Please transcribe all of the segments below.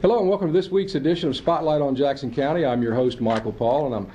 Hello and welcome to this week's edition of Spotlight on Jackson County. I'm your host, Michael Paul, and I'm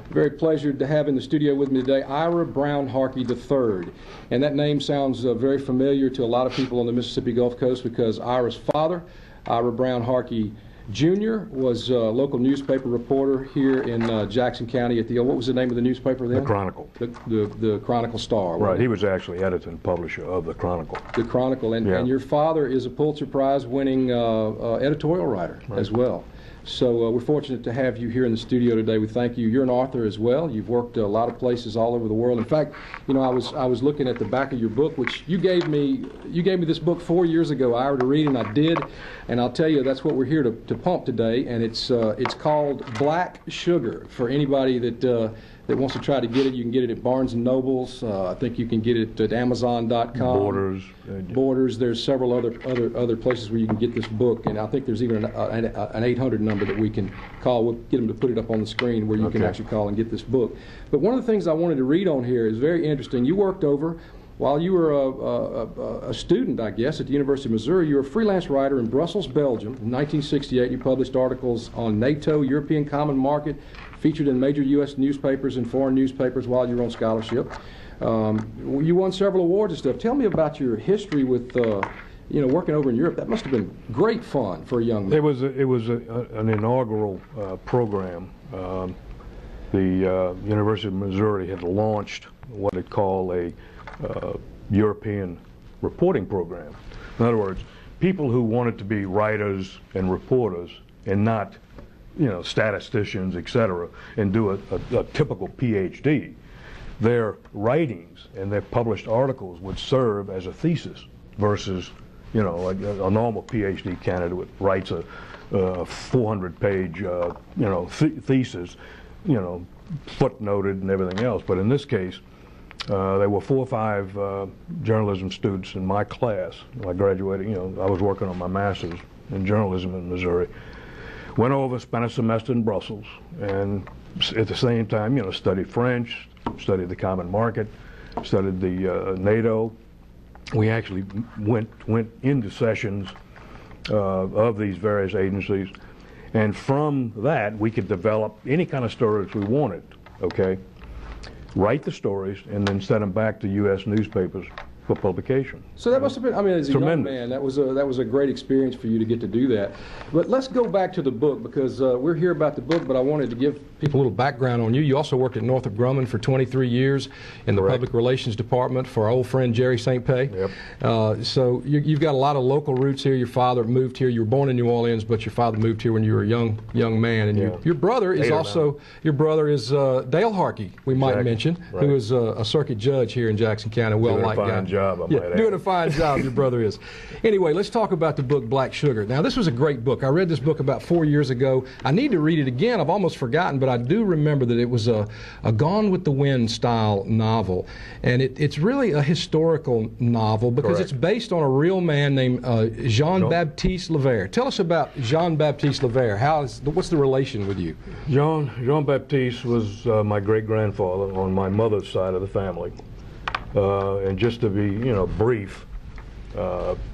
very pleasured to have in the studio with me today Ira Brown Harkey III. And that name sounds very familiar to a lot of people on the Mississippi Gulf Coast because Ira's father, Ira Brown Harkey Jr., was a local newspaper reporter here in Jackson County at the, what was the name of the newspaper then? The Chronicle. The Chronicle Star. Right, he was actually editor and publisher of the Chronicle. The Chronicle, and your father is a Pulitzer Prize winning editorial writer as well. So we're fortunate to have you here in the studio today. We thank you. You're an author as well. You've worked a lot of places all over the world. In fact, you know, I was looking at the back of your book, which you gave me this book 4 years ago, Ira, to read, and I did. And I'll tell you, that's what we're here to pump today. And it's called Black Sugar. For anybody that wants to try to get it, you can get it at Barnes & Noble's. I think you can get it at Amazon.com. Borders. There's several other places where you can get this book, and I think there's even an 800 number that we can call. We'll get them to put it up on the screen where you can actually call and get this book. But one of the things I wanted to read on here is very interesting. You worked over, while you were a student, I guess, at the University of Missouri, you were a freelance writer in Brussels, Belgium. In 1968, you published articles on NATO, European Common Market, featured in major U.S. newspapers and foreign newspapers while you were on scholarship. You won several awards and stuff. Tell me about your history with, working over in Europe. That must have been great fun for a young man. It was an inaugural program. The University of Missouri had launched what it called a European reporting program. In other words, people who wanted to be writers and reporters and not, statisticians, etc., and do a typical PhD. Their writings and their published articles would serve as a thesis versus, like a normal PhD candidate writes a 400-page, thesis, footnoted and everything else. But in this case, there were 4 or 5 journalism students in my class. When I graduated, I was working on my master's in journalism in Missouri. Went over, spent a semester in Brussels, and at the same time, studied French, studied the common market, studied the NATO. We actually went into sessions of these various agencies, and from that we could develop any kind of stories we wanted, write the stories, and then send them back to U.S. newspapers for publication. So that must have been, as a young man, that was a great experience for you to get to do that. But let's go back to the book, because we're here about the book, but I wanted to give people a little background on you. You also worked at Northrop Grumman for 23 years in the Public Relations Department for our old friend Jerry St. Pé. Yep. So you've got a lot of local roots here. Your father moved here. You were born in New Orleans, but your father moved here when you were a young man. And your brother is Dale Harkey, we might mention, who is a circuit judge here in Jackson County. Well-liked guy. Doing a fine job, I might add. Doing a fine job, your brother is. Anyway, let's talk about the book Black Sugar. Now, this was a great book. I read this book about 4 years ago. I need to read it again. I've almost forgotten, but I do remember that it was a Gone with the Wind style novel. And it's really a historical novel because it's based on a real man named Jean-Baptiste Lavaire. Tell us about Jean-Baptiste Lavaire. What's the relation with you? Jean-Baptiste was my great-grandfather on my mother's side of the family. And just to be, brief,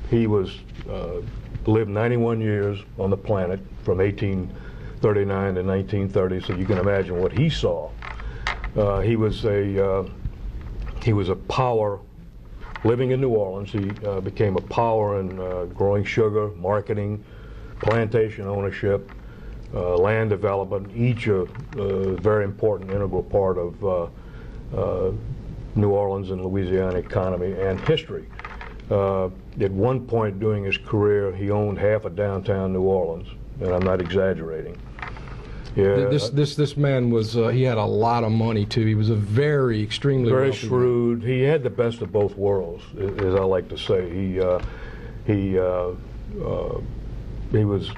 he lived 91 years on the planet from 1839 to 1930. So you can imagine what he saw. He was a power living in New Orleans. He became a power in growing sugar, marketing, plantation ownership, land development. Each a very important, integral part of New Orleans and Louisiana economy and history. At one point during his career, he owned half of downtown New Orleans, and I'm not exaggerating. Yeah, this man was he had a lot of money too. He was a extremely very wealthy shrewd man. He had the best of both worlds, as I like to say. He was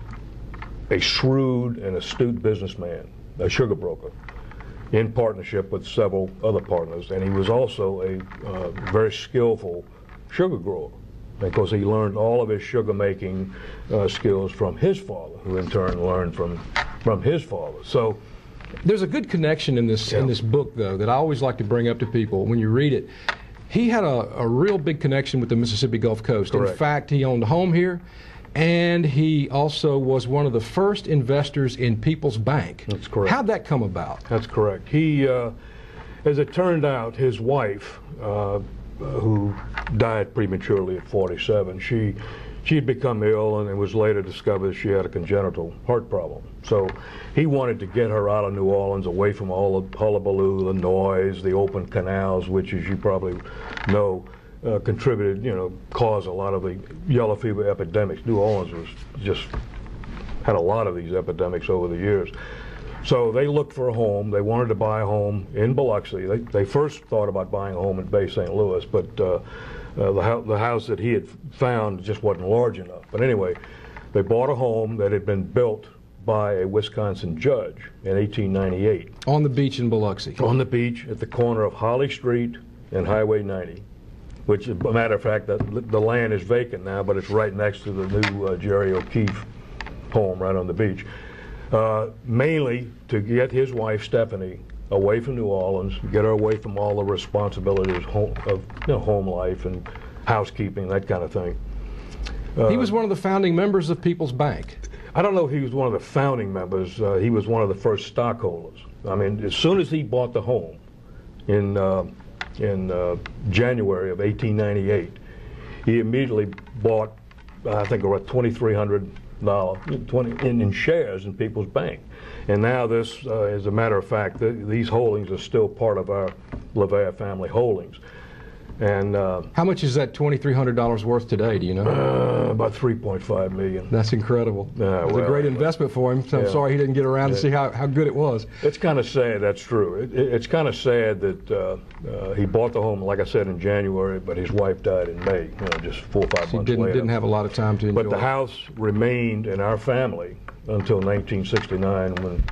a shrewd and astute businessman, a sugar broker, in partnership with several other partners, and he was also a very skillful sugar grower, because he learned all of his sugar making skills from his father, who in turn learned from his father. So there's a good connection in this book, though, that I always like to bring up to people when you read it. He had a real big connection with the Mississippi Gulf Coast. Correct. In fact, he owned a home here, and he also was one of the first investors in People's Bank. That's correct. How'd that come about? That's correct. He, as it turned out, his wife, who died prematurely at 47, she had become ill, and it was later discovered that she had a congenital heart problem. So he wanted to get her out of New Orleans, away from all the hullabaloo, the noise, the open canals, which, as you probably know, contributed, caused a lot of the yellow fever epidemics. New Orleans had a lot of these epidemics over the years. So they looked for a home. They wanted to buy a home in Biloxi. They first thought about buying a home in Bay St. Louis, but the house that he had found just wasn't large enough. But anyway, they bought a home that had been built by a Wisconsin judge in 1898. On the beach in Biloxi? On the beach at the corner of Holly Street and Highway 90, which, as a matter of fact, the land is vacant now, but it's right next to the new Jerry O'Keefe home right on the beach. Mainly to get his wife, Stephanie, away from New Orleans, get her away from all the responsibilities of home life and housekeeping, that kind of thing. He was one of the founding members of People's Bank. I don't know if he was one of the founding members. He was one of the first stockholders. I mean, as soon as he bought the home in January of 1898, he immediately bought, I think, about $2,300 in shares in People's Bank. And now this, as a matter of fact, these holdings are still part of our LeVere family holdings. And how much is that $2,300 worth today? Do you know? About $3.5 million. That's incredible. It was a great investment for him. So I'm sorry he didn't get around to see how good it was. It's kind of sad. That's true. It's kind of sad that he bought the home, like I said, in January, but his wife died in May. Just 4 or 5 months later. He didn't have a lot of time to enjoy. But the house remained in our family until 1969,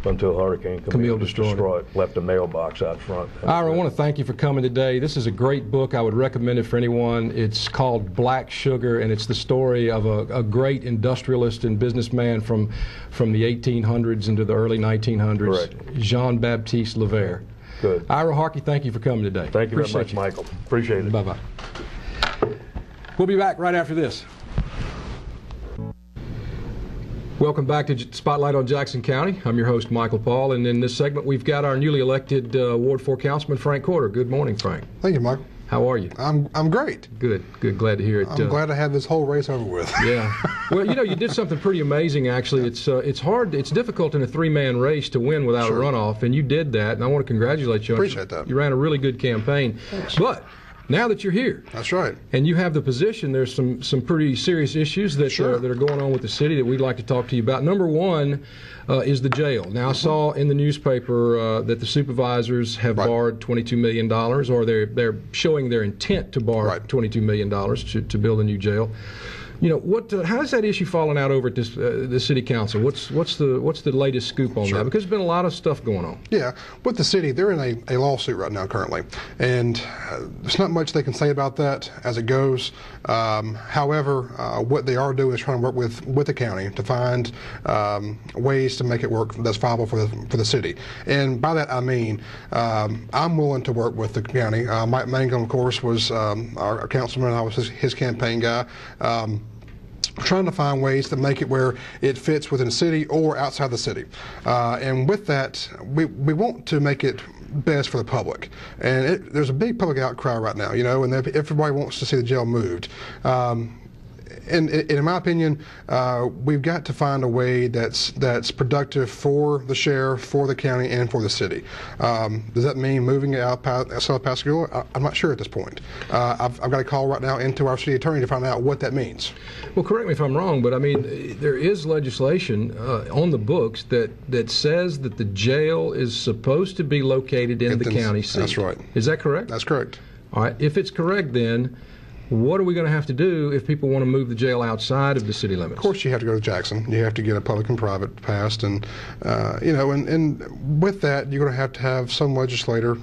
until Hurricane Camille destroyed it, left a mailbox out front. Ira, I want to thank you for coming today. This is a great book. I would recommend it for anyone. It's called Black Sugar, and it's the story of a great industrialist and businessman from the 1800s into the early 1900s, Correct. Jean-Baptiste LeVere. Good. Ira Harkey, thank you for coming today. Thank you very much, Michael. Appreciate it. Bye-bye. We'll be back right after this. Welcome back to Spotlight on Jackson County. I'm your host, Michael Paul, and in this segment we've got our newly elected Ward 4 Councilman, Frank Corder. Good morning, Frank. Thank you, Michael. How are you? I'm great. Good. Glad to hear it. I'm glad to have this whole race over with. Yeah. Well, you did something pretty amazing, actually. It's hard, it's difficult in a three-man race to win without a runoff, and you did that, and I want to congratulate you. Appreciate that. You ran a really good campaign. Thanks. But now that you're here, that's right, and you have the position, there's some pretty serious issues that that are going on with the city that we'd like to talk to you about. Number one is the jail. Now, I saw in the newspaper that the supervisors have borrowed $22 million, or they're showing their intent to borrow $22 million to build a new jail. How is that issue falling out over at the city council? What's the latest scoop on that? Because there's been a lot of stuff going on. Yeah, with the city, they're in a lawsuit right now currently, and there's not much they can say about that as it goes. However, what they are doing is trying to work with the county to find ways to make it work that's viable for the city. And by that I mean I'm willing to work with the county. Mike Mangum, of course, was our councilman. I was his campaign guy. Trying to find ways to make it where it fits within the city or outside the city. And with that, we want to make it best for the public. And there's a big public outcry right now, and everybody wants to see the jail moved. And in my opinion, we've got to find a way that's productive for the sheriff, for the county, and for the city. Does that mean moving it outside of Pascagoula? I'm not sure at this point. I've got a call right now into our city attorney to find out what that means. Well, correct me if I'm wrong, but I mean, there is legislation on the books that says that the jail is supposed to be located in the county seat. That's right. Is that correct? That's correct. All right. If it's correct, then what are we going to have to do if people want to move the jail outside of the city limits? Of course, you have to go to Jackson. You have to get a public and private passed, and and with that, you're going to have some legislator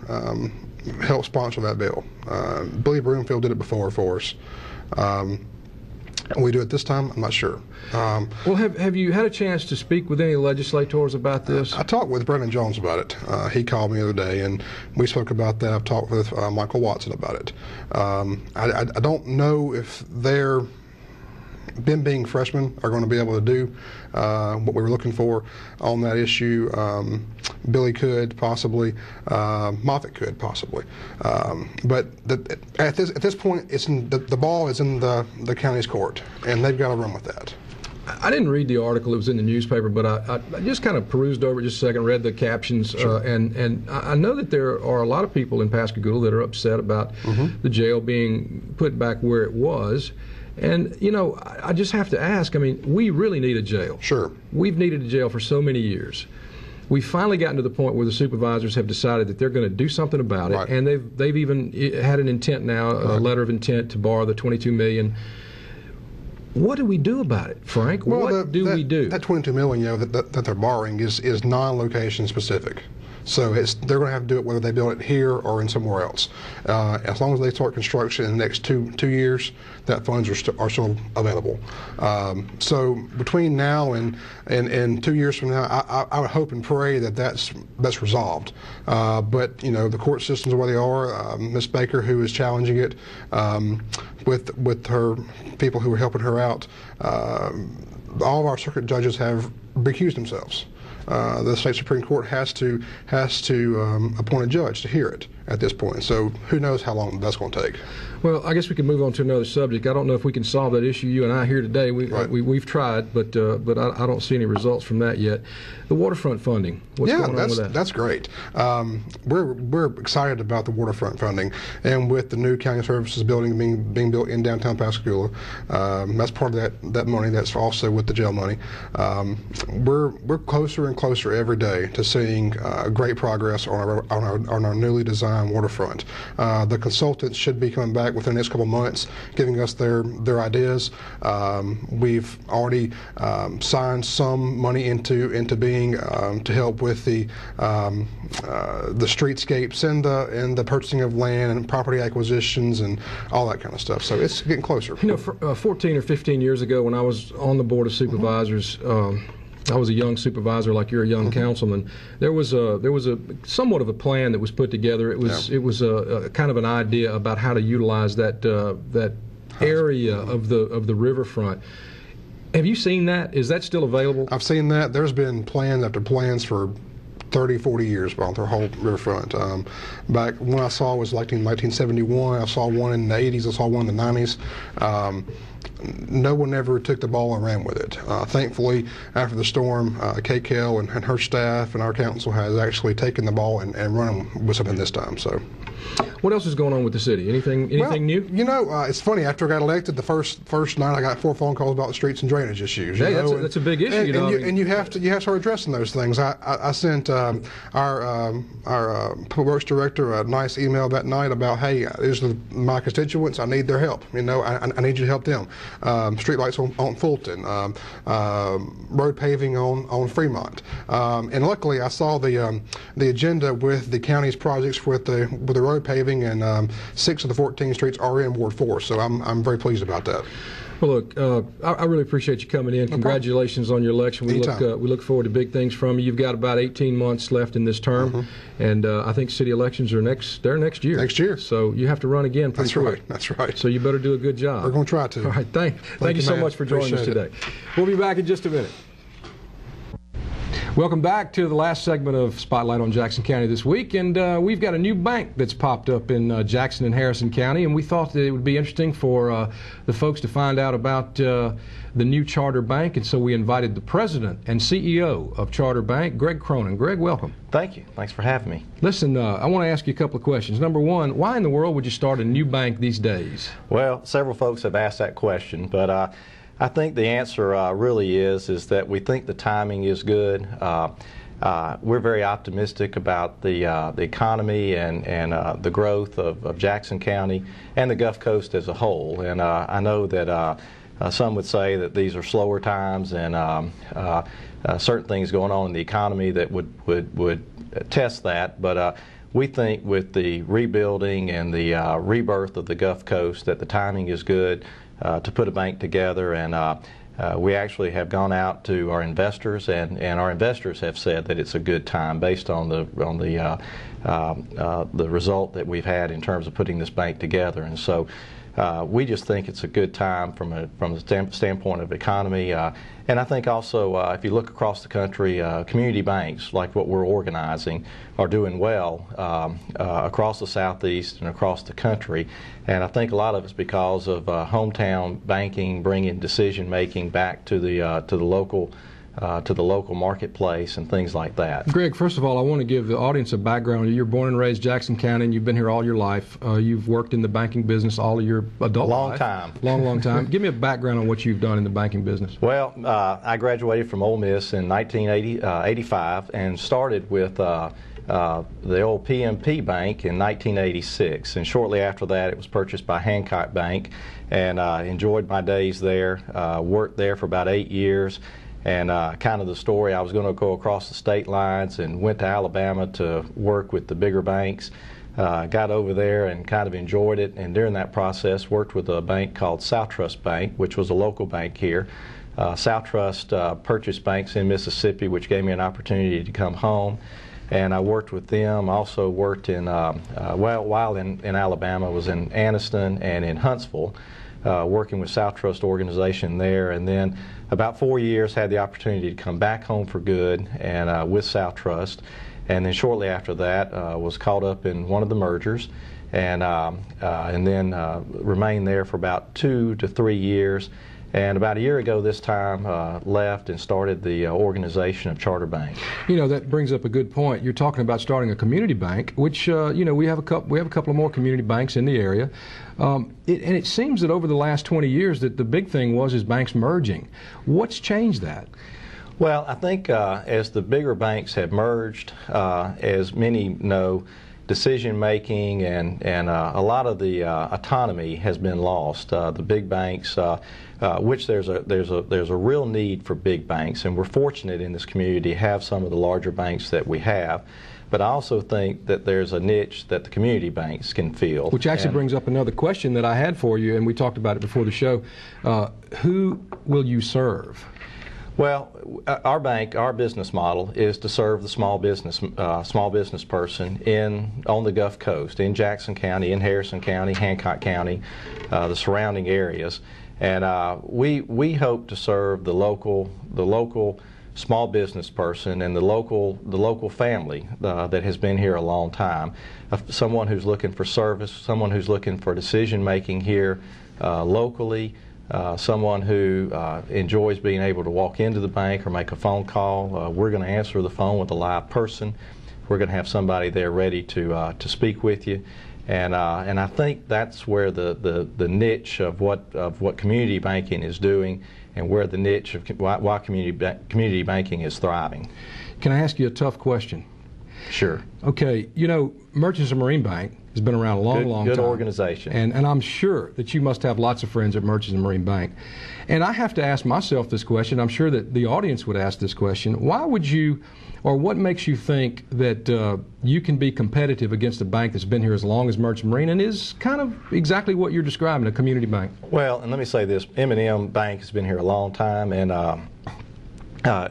help sponsor that bill. Billy Broomfield did it before for us. We do it this time? I'm not sure. Well, have you had a chance to speak with any legislators about this? I talked with Brendan Jones about it. He called me the other day, and we spoke about that. I've talked with Michael Watson about it. I don't know if they're them being freshmen, are going to be able to do what we were looking for on that issue. Billy could possibly, Moffitt could possibly, but at this point, the ball is in the county's court, and they've got to run with that. I didn't read the article. It was in the newspaper, but I just kind of perused over it just a second, read the captions, Sure. And I know that there are a lot of people in Pascagoula that are upset about the jail being put back where it was. And, you know, I just have to ask, I mean, we really need a jail. Sure. We've needed a jail for so many years. We've finally gotten to the point where the supervisors have decided that they're going to do something about it, Right. and they've even had an intent now, a letter of intent to borrow the $22 million. What do we do about it, Frank? Well, what do we do? That $22 million, you know, that they're borrowing is non-location specific. So they're going to have to do it whether they build it here or in somewhere else. As long as they start construction in the next two years, that funds are still available. So between now and 2 years from now, I would hope and pray that that's resolved. But you know, the court systems are where they are. Ms. Baker, who is challenging it with her people who are helping her out, all of our circuit judges have recused themselves. The state Supreme Court has to appoint a judge to hear it at this point. So who knows how long that's going to take. Well, I guess we can move on to another subject. I don't know if we can solve that issue you and I here today. We've tried, but I don't see any results from that yet. The waterfront funding. What's going on with that? That's great. We're excited about the waterfront funding, and with the new county services building being built in downtown Pascagoula, that's part of that money. That's also with the jail money. We're closer and closer every day to seeing great progress on our newly designed waterfront. The consultants should be coming back within the next couple of months, giving us their ideas. We've already signed some money into being to help with the streetscapes and the purchasing of land and property acquisitions and all that kind of stuff. So it's getting closer. You know, 14 or 15 years ago, when I was on the board of supervisors. I was a young supervisor, like you're a young councilman. There was a somewhat of a plan that was put together. It was a kind of an idea about how to utilize that area of the riverfront. Have you seen that? Is that still available? I've seen that. There's been plans after plans for 30, 40 years on the whole riverfront. Back when I saw was like in 1971. I saw one in the 80s. I saw one in the 90s. No one ever took the ball and ran with it. Thankfully, after the storm, KCAL and her staff and our council has actually taken the ball and run with something this time. So, what else is going on with the city? Anything new? You know, it's funny. After I got elected, the first night I got 4 phone calls about the streets and drainage issues. Hey, that's a big issue. And you have to start addressing those things. I sent our public works director a nice email that night about, hey, these are my constituents. I need their help. You know, I need you to help them. Streetlights on Fulton, road paving on Fremont, and luckily I saw the agenda with the county's projects with the road paving, and 6 of the 14 streets are in Ward 4. So I'm very pleased about that. Well, look, I really appreciate you coming in. Congratulations on your election. We look forward to big things from you. You've got about 18 months left in this term, and I think city elections are next year. Next year. So you have to run again pretty quick. That's right. So you better do a good job. We're going to try to. All right, thank you so much for joining us today. We'll be back in just a minute. Welcome back to the last segment of Spotlight on Jackson County this week, and we've got a new bank that's popped up in Jackson and Harrison County, and we thought that it would be interesting for the folks to find out about the new Charter Bank, and so we invited the president and CEO of Charter Bank, Greg Cronin. Greg, welcome. Thank you. Thanks for having me. Listen, I want to ask you a couple of questions. Number one, why in the world would you start a new bank these days? Well, several folks have asked that question, but I think the answer really is that we think the timing is good. We're very optimistic about the economy and the growth of Jackson County and the Gulf Coast as a whole. And I know that some would say that these are slower times and certain things going on in the economy that would test that. But we think with the rebuilding and the rebirth of the Gulf Coast that the timing is good to put a bank together, and we actually have gone out to our investors, and our investors have said that it's a good time based on the result that we've had in terms of putting this bank together. And so we just think it's a good time from the standpoint of economy. And I think also, if you look across the country, community banks, like what we're organizing, are doing well across the Southeast and across the country. And I think a lot of it's because of hometown banking bringing decision making back to the local marketplace and things like that. Greg, first of all, I want to give the audience a background. You're born and raised Jackson County, and you've been here all your life. You've worked in the banking business all of your adult life. Long time. Give me a background on what you've done in the banking business. Well, I graduated from Ole Miss in 1985 and started with the old PMP Bank in 1986. And shortly after that, it was purchased by Hancock Bank, and enjoyed my days there. Worked there for about 8 years. And kind of the story, I was going to go across the state lines and went to Alabama to work with the bigger banks. Got over there and kind of enjoyed it, and during that process worked with a bank called SouthTrust Bank, which was a local bank here. SouthTrust purchased banks in Mississippi, which gave me an opportunity to come home. And I worked with them. Also worked in, while in Alabama, was in Anniston and in Huntsville, working with SouthTrust organization there. And then about 4 years had the opportunity to come back home for good and with SouthTrust. And then shortly after that was caught up in one of the mergers, and then remained there for about 2 to 3 years. And about a year ago this time, left and started the organization of Charter Bank. You know, that brings up a good point. You're talking about starting a community bank, which you know, we have a couple of more community banks in the area. And it seems that over the last 20 years that the big thing is banks merging. What's changed that? Well, I think as the bigger banks have merged, as many know, decision making and a lot of the autonomy has been lost. The big banks, which there's a real need for big banks, and we're fortunate in this community to have some of the larger banks that we have. But I also think that there's a niche that the community banks can fill. Which actually brings up another question that I had for you, and we talked about it before the show. Who will you serve? Well, our bank, our business model is to serve the small business person on the Gulf Coast, in Jackson County, in Harrison County, Hancock County, the surrounding areas, and we hope to serve the local small business person and the local family that has been here a long time, someone who's looking for service, someone who's looking for decision making here locally. Someone who enjoys being able to walk into the bank or make a phone call. We're going to answer the phone with a live person. We're going to have somebody there ready to speak with you, and I think that's where the niche of what community banking is doing, and where the niche of why community banking is thriving. Can I ask you a tough question? Sure. Okay, you know, Merchants and Marine Bank has been around a long time. Good organization. And I'm sure that you must have lots of friends at Merchants and Marine Bank. And I have to ask myself this question. I'm sure that the audience would ask this question. Why would you, or what makes you think that you can be competitive against a bank that's been here as long as Merchants and Marine and is kind of exactly what you're describing, a community bank? Well, and let me say this. M&M Bank has been here a long time, and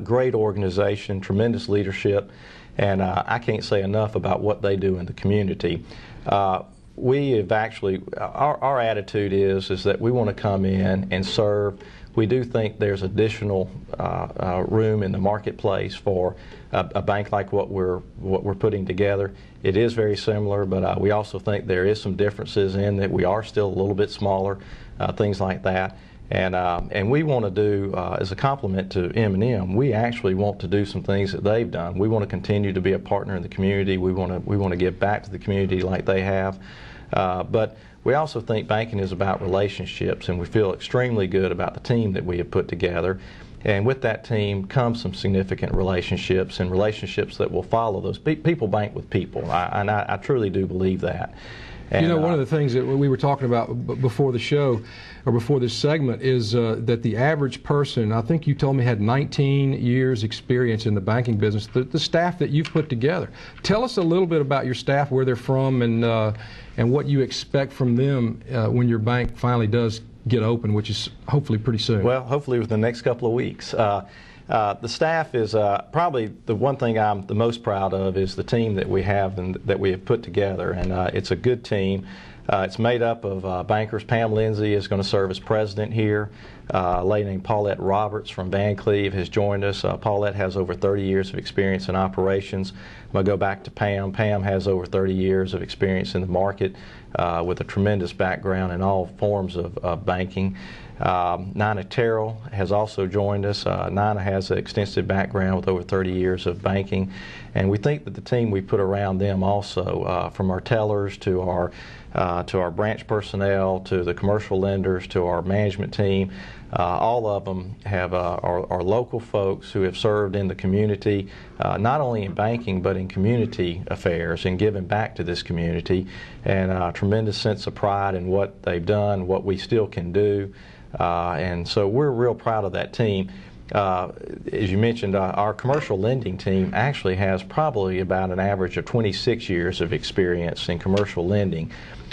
great organization, tremendous leadership. And I can't say enough about what they do in the community. We have actually, our attitude is that we want to come in and serve. We do think there's additional room in the marketplace for a bank like what we're putting together. It is very similar, but we also think there is some differences in that we are still a little bit smaller, things like that. And we want to do, as a compliment to M&M, we actually want to do some things that they've done. We want to continue to be a partner in the community. We want to give back to the community like they have. But we also think banking is about relationships, and we feel extremely good about the team that we have put together. And with that team comes some significant relationships, and relationships that will follow those. People bank with people, and I truly do believe that. And, you know, one of the things that we were talking about before the show, or before this segment, is that the average person, I think you told me, had 19 years experience in the banking business, the staff that you've put together. Tell us a little bit about your staff, where they're from, and what you expect from them when your bank finally does get open, which is hopefully pretty soon. Well, hopefully within the next couple of weeks. The staff is probably the one thing I'm the most proud of is the team that we have and that we have put together, and it's a good team. It's made up of bankers. Pam Lindsay is going to serve as president here. A lady named Paulette Roberts from Van Cleve has joined us. Paulette has over 30 years of experience in operations. I'm going to go back to Pam. Pam has over 30 years of experience in the market with a tremendous background in all forms of banking. Nina Terrell has also joined us. Nina has an extensive background with over 30 years of banking, and we think that the team we put around them also, from our tellers to our branch personnel to the commercial lenders to our management team, all of them are local folks who have served in the community, not only in banking but in community affairs and giving back to this community, and a tremendous sense of pride in what they've done, what we still can do. And so we're real proud of that team. As you mentioned, our commercial lending team actually has probably about an average of 26 years of experience in commercial lending.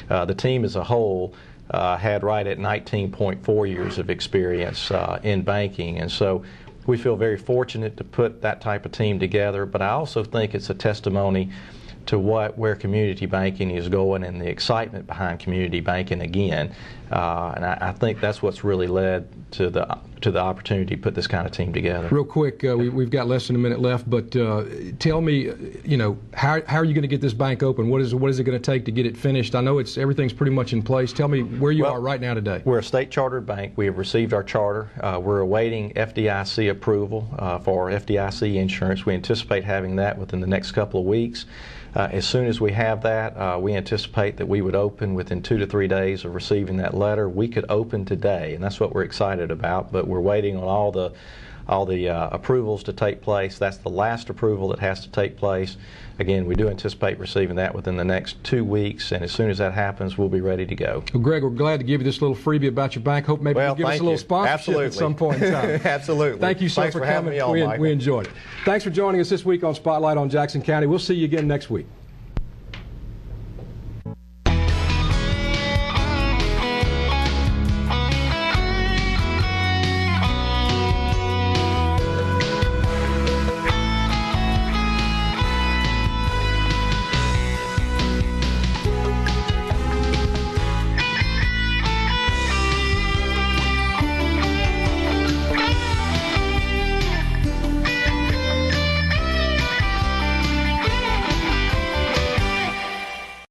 The team as a whole had right at 19.4 years of experience in banking, and so we feel very fortunate to put that type of team together, but I also think it's a testimony to where community banking is going and the excitement behind community banking again. And I think that's what's really led to the opportunity to put this kind of team together. Real quick, we've got less than a minute left, but tell me, how are you going to get this bank open? What is it going to take to get it finished? I know everything's pretty much in place. Tell me where you are right now today. We're a state chartered bank. We have received our charter. We're awaiting FDIC approval for FDIC insurance. We anticipate having that within the next couple of weeks. As soon as we have that, we anticipate that we would open within 2 to 3 days of receiving that letter. We could open today, and that's what we're excited about, but we're waiting on all the approvals to take place. That's the last approval that has to take place. Again, we do anticipate receiving that within the next 2 weeks, and as soon as that happens, we'll be ready to go. Well, Greg, we're glad to give you this little freebie about your bank. Hope maybe you can give us a little sponsorship at some point in time. Absolutely. Thank you, sir, Thanks for having coming. me on, Michael. We enjoyed it. Thanks for joining us this week on Spotlight on Jackson County. We'll see you again next week.